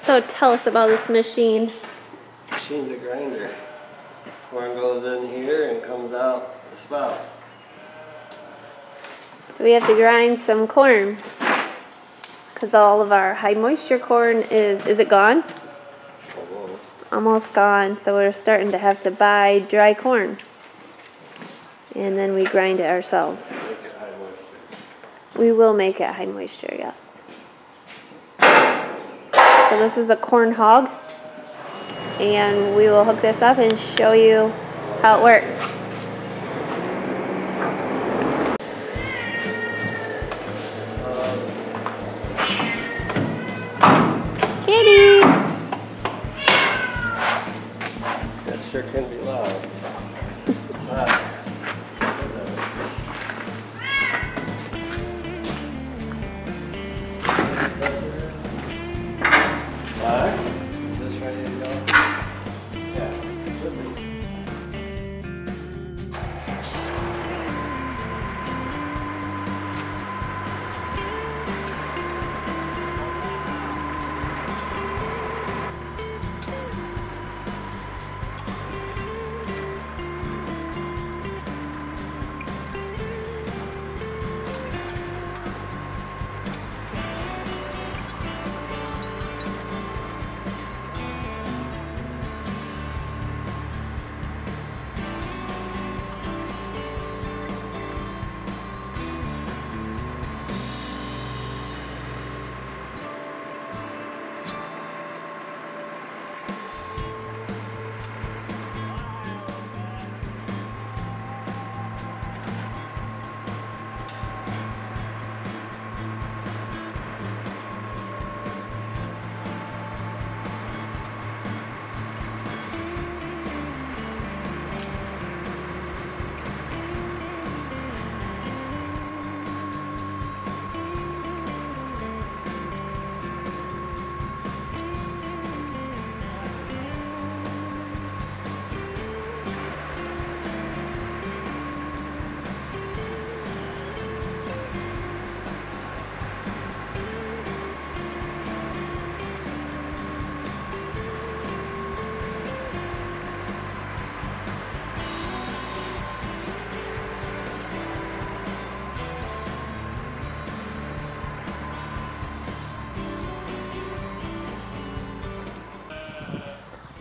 So tell us about this machine. Machine's a grinder. Corn goes in here and comes out the spout. So we have to grind some corn because all of our high moisture corn is it gone? Almost gone, so we're starting to have to buy dry corn. And then we grind it ourselves. We will make it high moisture, yes. So this is a corn hog. And we will hook this up and show you how it works. Kitty! That sure can be loud. Is this ready to go? Yeah, should be.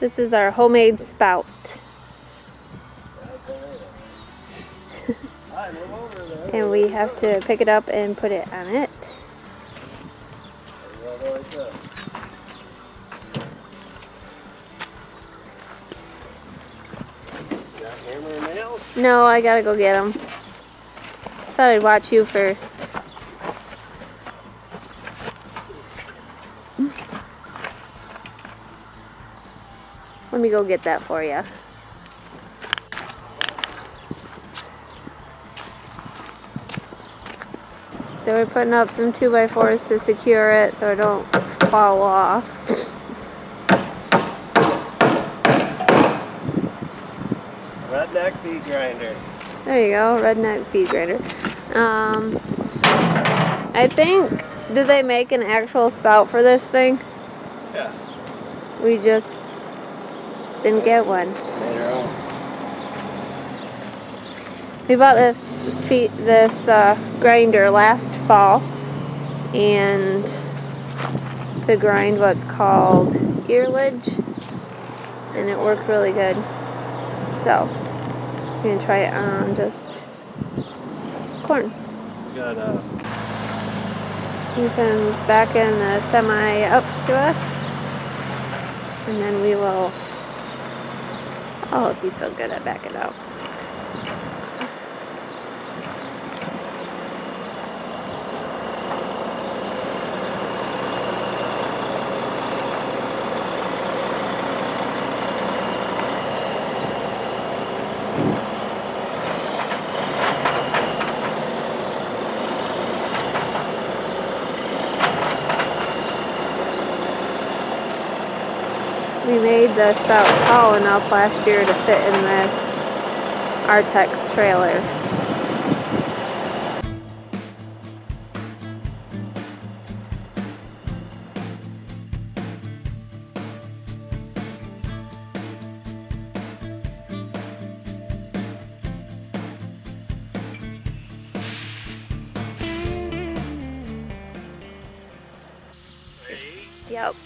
This is our homemade spout. And we have to pick it up and put it on it. Got hammer and nails? No, I gotta go get them. Thought I'd watch you first. Let me go get that for you. So we're putting up some 2x4s to secure it so it don't fall off. Redneck feed grinder. There you go, redneck feed grinder. I think, do they make an actual spout for this thing? Yeah. We just didn't get one. Later on. We bought this grinder last fall, and to grind what's called earlage, and it worked really good. So I'm gonna try it on just corn. We got Ethan's backing the semi up to us, and then we will. Oh, he's so good at backing up. We made the spout tall enough last year to fit in this Artex trailer. Yep.